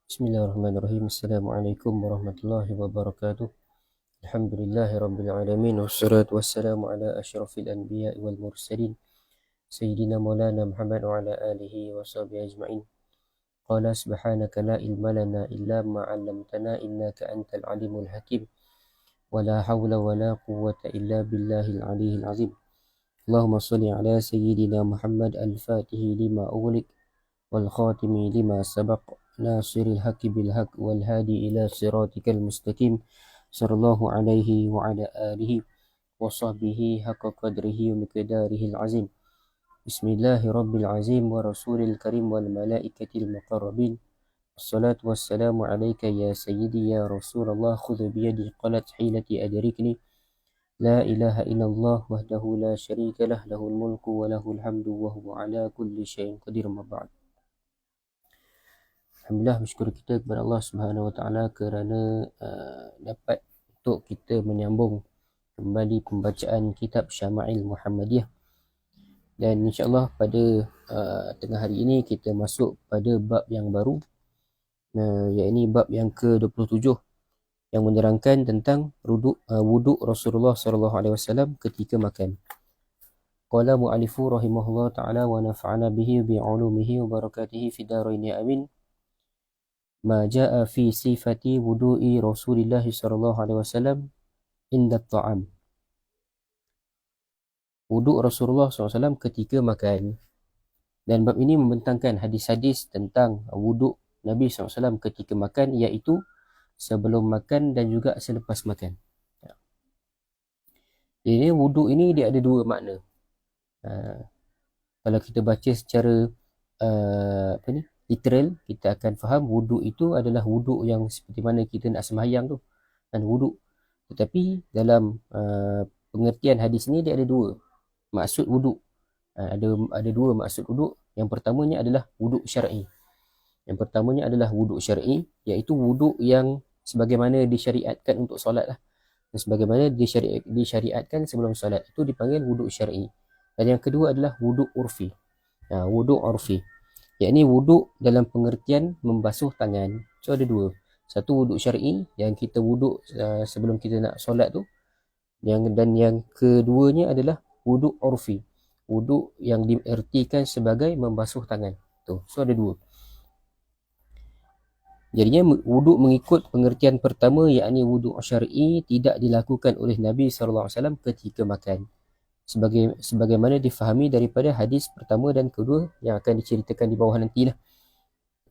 Bismillahirrahmanirrahim. Assalamualaikum warahmatullahi wabarakatuh. Alhamdulillahi rabbil alamin. Wassalatu wassalamu ala asyrafil anbiya wal mursalin. Sayyidina maulana Muhammad wa ala alihi wa sahbihi ajma'in. Qala subhanaka la ilma lana illa ma 'allamtana innaka antal alimul hakim. Wa la hawla wa la quwwata illa billahil aliyyil azim. Allahumma shalli ala sayyidina Muhammad al-fatihi lima ughliq wal khatimi lima sabaq nasiril haqqi bil haqq wal hadi ila siratikal mustaqim sallallahu alaihi wa ala alihi wa sahbihi haqqa qadrihi wa miqdarihil azim. Bismillahirabbil azim wa rasulil karim wal malaikatil muqarrabin. Wassalatu wassalamu alayka ya sayyidi ya Rasulullah, khudh bi yadi qalat hilati adrikni. La ilaha illallah wahdahu la syarika lah, lahul mulku wa lahul hamdu wa huwa ala kulli syai'in qadir. Ma ba'd. Alhamdulillah, bersyukur kita kepada Allah Subhanahu Wa Taala kerana dapat untuk kita menyambung kembali pembacaan kitab Syama'il Muhammadiyah. Dan insya-Allah pada tengah hari ini kita masuk pada bab yang baru, iaitu bab yang ke-27 yang menerangkan tentang wuduk Rasulullah sallallahu alaihi wasallam ketika makan. Qala mu'allifu rahimahullah ta'ala wa nafa'ana bihi bi 'ulumihi wa barakatihi fid dharain amin. Ma jaa fi sifati wudu'i Rasulillah sallallahu alaihi wasallam inda ta'am. Wuduk Rasulullah SAW ketika makan. Dan bab ini membentangkan hadis-hadis tentang wuduk Nabi SAW ketika makan, iaitu sebelum makan dan juga selepas makan. Jadi wuduk ini dia ada dua makna. Kalau kita baca secara literal, kita akan faham wuduk itu adalah wuduk yang seperti mana kita nak sembahyang tu, dan wuduk. Tetapi dalam pengertian hadis ni dia ada dua maksud wuduk. Ada dua maksud wuduk. Yang pertamanya adalah wuduk syar'i. Iaitu wuduk yang sebagaimana disyariatkan untuk solat lah. Dan sebagaimana disyariatkan sebelum solat, itu dipanggil wuduk syar'i. Dan yang kedua adalah wuduk urfi. Wuduk urfi, yakni wuduk dalam pengertian membasuh tangan. So ada dua. Satu wuduk syar'i yang kita wuduk sebelum kita nak solat tu, dan yang keduanya adalah wuduk urfi, wuduk yang diertikan sebagai membasuh tangan tu. So ada dua. Jadinya wuduk mengikut pengertian pertama, yakni wuduk syar'i, tidak dilakukan oleh Nabi SAW ketika makan, sebagaimana difahami daripada hadis pertama dan kedua yang akan diceritakan di bawah nantilah.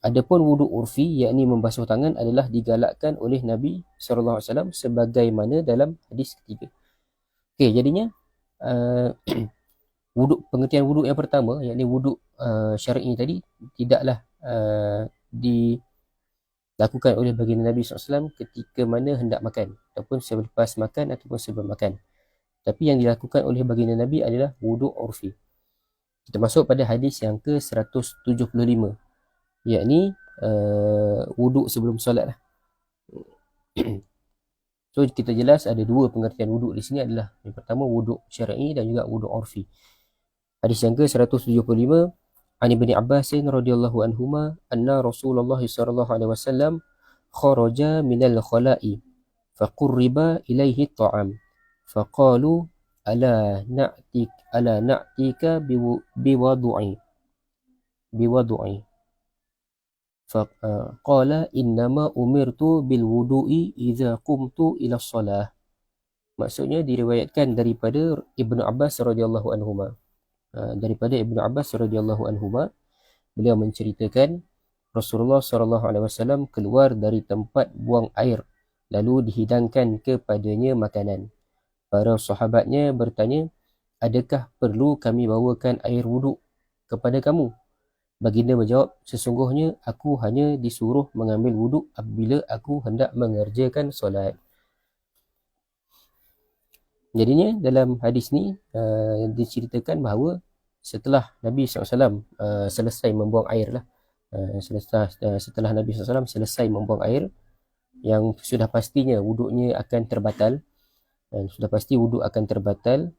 Adapun wuduk urfi, yakni membasuh tangan, adalah digalakkan oleh Nabi SAW sebagaimana dalam hadis ketiga. Okey, jadinya pengertian wuduk yang pertama, yakni wuduk syar'i tadi, tidaklah dilakukan oleh baginda Nabi SAW ketika mana hendak makan, ataupun selepas makan, ataupun sebelum makan. Tapi yang dilakukan oleh baginda Nabi adalah wuduk urfi. Kita masuk pada hadis yang ke-175, yakni wuduk sebelum solat lah. So kita jelas ada dua pengertian wuduk di sini, adalah yang pertama wuduk syar'i dan juga wuduk urfi. Hadis yang ke-175, An Ibni Abbas radhiyallahu anhuma anna Rasulullah sallallahu alaihi wasallam kharaja minal khala'i faqurriba ilaihi at'am faqalu ala na'tika biwadu'i faqala innama umirtu bil wudu'i idza qumtu ila shalah. Maksudnya diriwayatkan daripada Ibnu Abbas radhiyallahu anhuma. Beliau menceritakan Rasulullah SAW keluar dari tempat buang air, lalu dihidangkan kepadanya makanan. Para sahabatnya bertanya, adakah perlu kami bawakan air wuduk kepada kamu? Baginda menjawab, sesungguhnya aku hanya disuruh mengambil wuduk apabila aku hendak mengerjakan solat. Jadinya dalam hadis ni diceritakan bahawa setelah Nabi SAW selesai membuang air lah, setelah Nabi SAW selesai membuang air, yang sudah pastinya wuduknya akan terbatal, dan sudah pasti wuduk akan terbatal,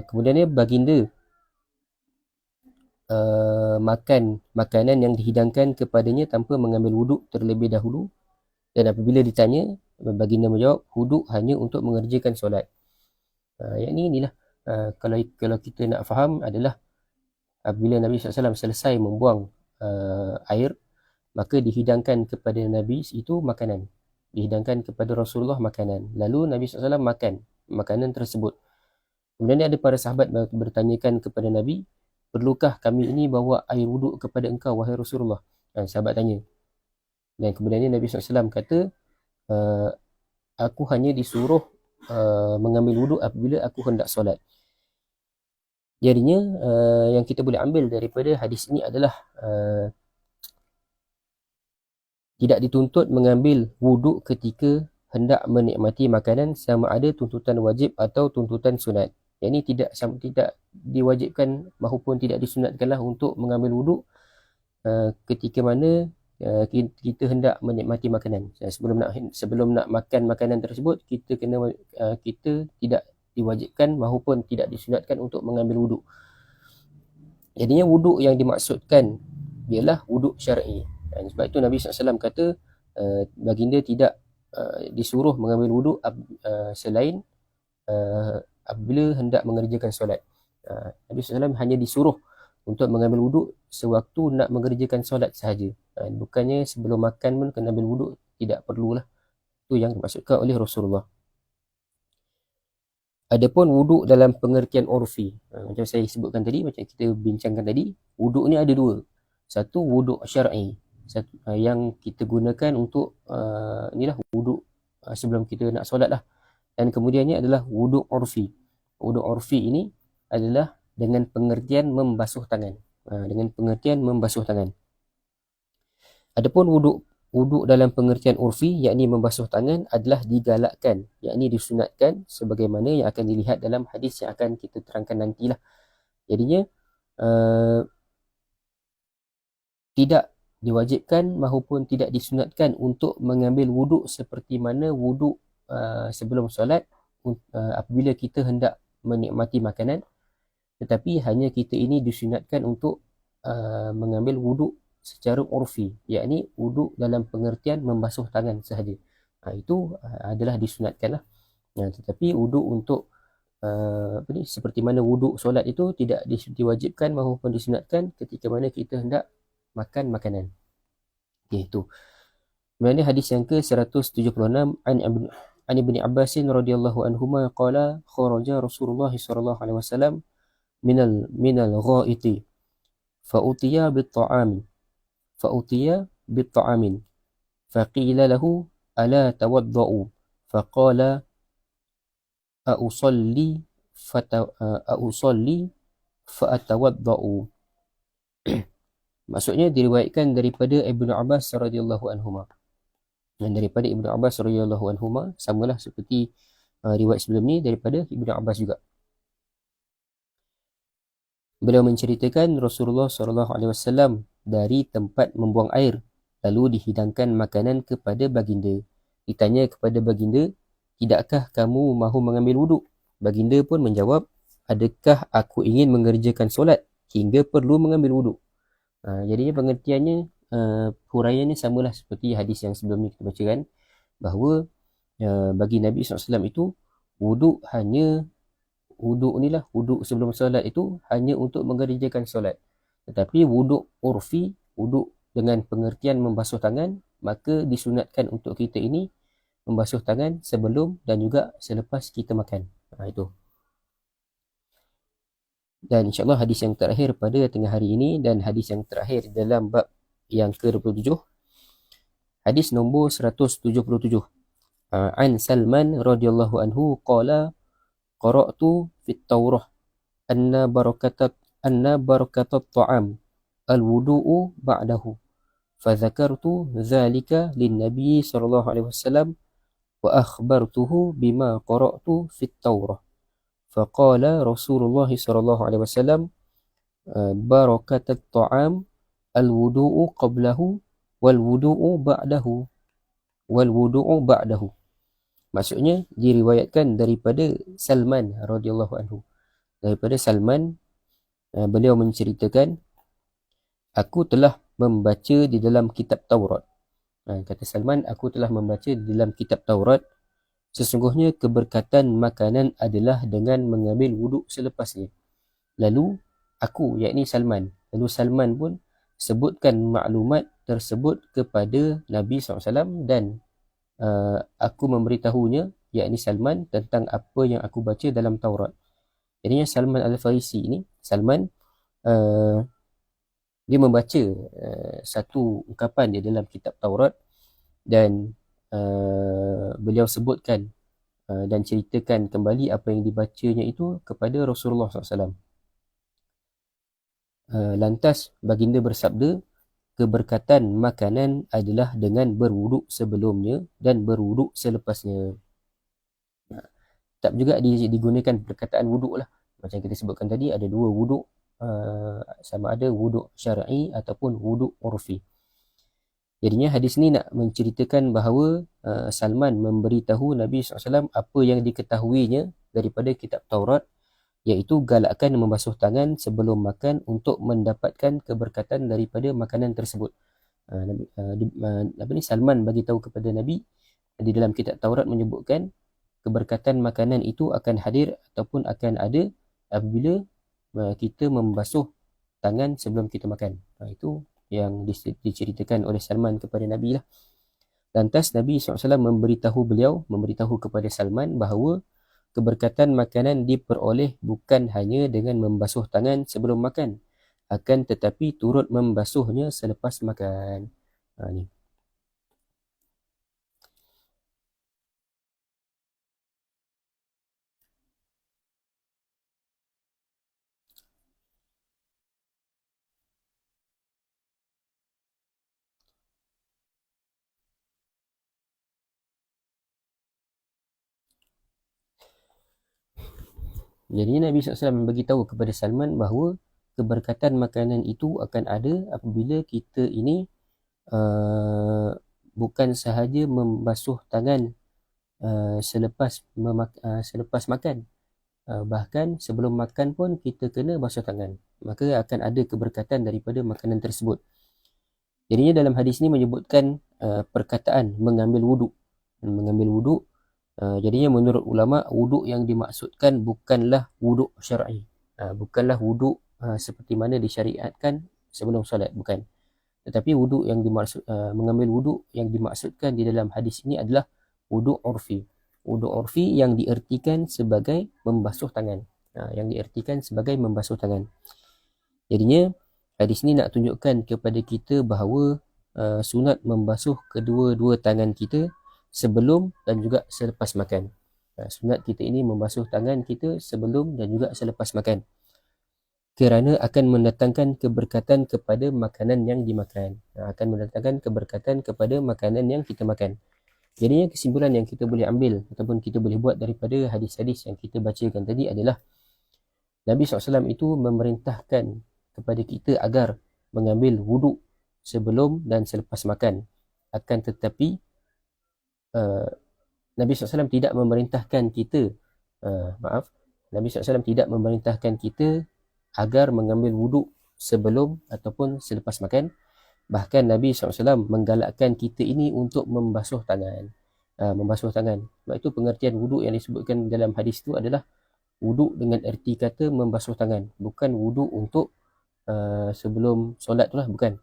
kemudiannya baginda makan makanan yang dihidangkan kepadanya tanpa mengambil wuduk terlebih dahulu. Dan apabila ditanya, baginda menjawab, wuduk hanya untuk mengerjakan solat. Yang inilah kalau kita nak faham adalah apabila Nabi SAW selesai membuang air, maka dihidangkan kepada Nabi itu makanan. Dihidangkan kepada Rasulullah makanan. Lalu Nabi SAW makan makanan tersebut. Kemudian ada para sahabat bertanyakan kepada Nabi, perlukah kami ini bawa air wuduk kepada engkau, wahai Rasulullah? Sahabat tanya. Dan kemudian Nabi SAW kata, aku hanya disuruh mengambil wuduk apabila aku hendak solat. Jadinya yang kita boleh ambil daripada hadis ini adalah tidak dituntut mengambil wuduk ketika hendak menikmati makanan, sama ada tuntutan wajib atau tuntutan sunat. Yang ini tidak diwajibkan maupun tidak disunatkanlah untuk mengambil wuduk ketika mana kita hendak menikmati makanan. Sebelum nak makan makanan tersebut, kita tidak diwajibkan maupun tidak disunatkan untuk mengambil wuduk. Jadinya wuduk yang dimaksudkan ialah wuduk syar'i. Dan sebab itu Nabi SAW kata baginda tidak disuruh mengambil wuduk selain apabila hendak mengerjakan solat. Nabi SAW hanya disuruh untuk mengambil wuduk sewaktu nak mengerjakan solat sahaja. Bukannya sebelum makan pun kena ambil wuduk, tidak perlulah. Itu yang dimaksudkan oleh Rasulullah. Adapun wuduk dalam pengertian urfi, macam saya sebutkan tadi, macam kita bincangkan tadi, wuduk ni ada dua. Satu wuduk syar'i, yang kita gunakan untuk inilah wuduk sebelum kita nak solat lah. Dan kemudiannya adalah wuduk urfi. Wuduk urfi ini adalah dengan pengertian membasuh tangan. Dengan pengertian membasuh tangan. Adapun wuduk dalam pengertian urfi, yakni membasuh tangan, adalah digalakkan, yakni disunatkan sebagaimana yang akan dilihat dalam hadis yang akan kita terangkan nantilah. Jadinya tidak diwajibkan maupun tidak disunatkan untuk mengambil wuduk seperti mana wuduk sebelum solat apabila kita hendak menikmati makanan, tetapi hanya kita ini disunatkan untuk mengambil wuduk secara urfi, yakni wuduk dalam pengertian membasuh tangan sahaja. Itu adalah disunatkanlah. Tetapi wuduk untuk seperti mana wuduk solat itu tidak diwajibkan maupun disunatkan ketika mana kita hendak makan makanan. Itu. Kemudian hadis yang ke-176 an Ibni Abbas radhiyallahu anhuma qala kharaja Rasulullah sallallahu alaihi wasallam minal ghaiti fa utiya bit-ta'amin faqila lahu ala tawaddau faqala a'usalli fa'atawaddau. Maksudnya diriwayatkan daripada Ibnu Abbas radhiyallahu anhuma. Dan daripada Ibnu Abbas radhiyallahu anhuma samalah seperti riwayat sebelum ni daripada Ibnu Abbas juga. Beliau menceritakan Rasulullah SAW dari tempat membuang air, lalu dihidangkan makanan kepada baginda. Ditanya kepada baginda, tidakkah kamu mahu mengambil wuduk? Baginda pun menjawab, adakah aku ingin mengerjakan solat hingga perlu mengambil wuduk? Jadinya pengertiannya, huraiannya samalah seperti hadis yang sebelum ni kita bacakan, bahawa bagi Nabi SAW itu wuduk sebelum solat itu hanya untuk mengerjakan solat. Tetapi wuduk urfi, wuduk dengan pengertian membasuh tangan, maka disunatkan untuk kita ini membasuh tangan sebelum dan juga selepas kita makan. Itu. Dan insyaAllah hadis yang terakhir pada tengah hari ini dan hadis yang terakhir dalam bab yang ke-27, hadis nombor 177. An Salman radhiyallahu anhu qala qara'tu fit Taurah anna barakatat ta'am al-wudu'u ba'dahu fadzakartu dzalika lin-nabi sallallahu alaihi wasallam wa akhbartuhu bima qara'tu fit Taurah faqala Rasulullah sallallahu alaihi wasallam barakatat ta'am al-wudu'u qablahu wal wudu'u ba'dahu. Maksudnya diriwayatkan daripada Salman radhiyallahu anhu. Daripada Salman, beliau menceritakan aku telah membaca di dalam kitab Taurat. Kata Salman, aku telah membaca di dalam kitab Taurat, sesungguhnya keberkatan makanan adalah dengan mengambil wuduk selepasnya. Lalu aku, yakni Salman, lalu Salman pun sebutkan maklumat tersebut kepada Nabi SAW dan aku memberitahunya, yakni Salman, tentang apa yang aku baca dalam Taurat. Jadinya Salman Al-Farisi ini, Salman dia membaca satu ungkapan di dalam kitab Taurat dan beliau sebutkan dan ceritakan kembali apa yang dibacanya itu kepada Rasulullah SAW. Lantas baginda bersabda, keberkatan makanan adalah dengan berwuduk sebelumnya dan berwuduk selepasnya. Tak juga digunakan perkataan wuduk lah. Macam kita sebutkan tadi, ada dua wuduk, sama ada wuduk syar'i ataupun wuduk urfi. Jadinya hadis ni nak menceritakan bahawa Salman memberitahu Nabi SAW apa yang diketahuinya daripada kitab Taurat, iaitu galakkan membasuh tangan sebelum makan untuk mendapatkan keberkatan daripada makanan tersebut. Salman bagi tahu kepada Nabi di dalam kitab Taurat menyebutkan keberkatan makanan itu akan hadir ataupun akan ada apabila kita membasuh tangan sebelum kita makan. Itu yang diceritakan oleh Salman kepada Nabi lah. Lantas Nabi SAW memberitahu kepada Salman bahawa keberkatan makanan diperoleh bukan hanya dengan membasuh tangan sebelum makan, akan tetapi turut membasuhnya selepas makan. Ni. Jadi Nabi SAW beritahu kepada Salman bahawa keberkatan makanan itu akan ada apabila kita ini bukan sahaja membasuh tangan selepas makan, bahkan sebelum makan pun kita kena basuh tangan, maka akan ada keberkatan daripada makanan tersebut. Jadinya dalam hadis ini menyebutkan perkataan mengambil wuduk. Jadinya menurut ulama, wuduk yang dimaksudkan bukanlah wuduk syar'i, bukanlah wuduk seperti mana disyariatkan sebelum solat, bukan. Tetapi wuduk yang dimaksud, mengambil wuduk yang dimaksudkan di dalam hadis ini adalah wuduk urfi. Wuduk urfi yang diertikan sebagai membasuh tangan. Jadinya hadis ini nak tunjukkan kepada kita bahawa sunat membasuh kedua-dua tangan kita sebelum dan juga selepas makan. Sunat kita ini membasuh tangan kita sebelum dan juga selepas makan, kerana akan mendatangkan keberkatan kepada makanan yang dimakan. Akan mendatangkan keberkatan kepada makanan yang kita makan. Jadinya kesimpulan yang kita boleh ambil ataupun kita boleh buat daripada hadis-hadis yang kita bacakan tadi adalah Nabi SAW itu memerintahkan kepada kita agar mengambil wuduk sebelum dan selepas makan. Akan tetapi Nabi SAW tidak memerintahkan kita Nabi SAW tidak memerintahkan kita agar mengambil wuduk sebelum ataupun selepas makan. Bahkan Nabi SAW menggalakkan kita ini untuk membasuh tangan. Sebab itu pengertian wuduk yang disebutkan dalam hadis itu adalah wuduk dengan erti kata membasuh tangan, bukan wuduk untuk sebelum solat tu lah, bukan.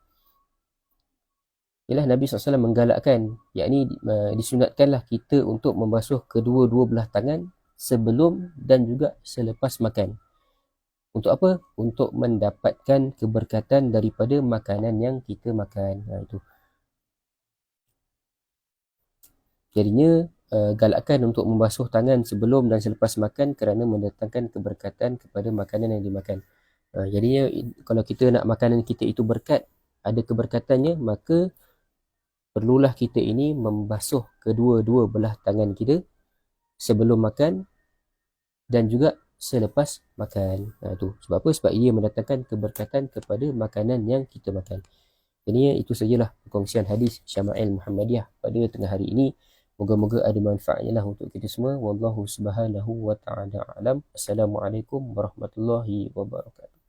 Ialah Nabi SAW menggalakkan, yakni disunatkanlah kita untuk membasuh kedua-dua belah tangan sebelum dan juga selepas makan. Untuk apa? Untuk mendapatkan keberkatan daripada makanan yang kita makan. Itu. Jadinya galakkan untuk membasuh tangan sebelum dan selepas makan kerana mendatangkan keberkatan kepada makanan yang dimakan. Jadinya kalau kita nak makanan kita itu berkat, ada keberkatannya, maka perlulah kita ini membasuh kedua-dua belah tangan kita sebelum makan dan juga selepas makan. Itu. Sebab apa? Sebab ia mendatangkan keberkatan kepada makanan yang kita makan. Jadi itu sajalah perkongsian hadis Syama'il Muhammadiyah pada tengah hari ini. Moga-moga ada manfaatnya lah untuk kita semua. Wallahu subhanahu wa ta'ala alam. Assalamualaikum warahmatullahi wabarakatuh.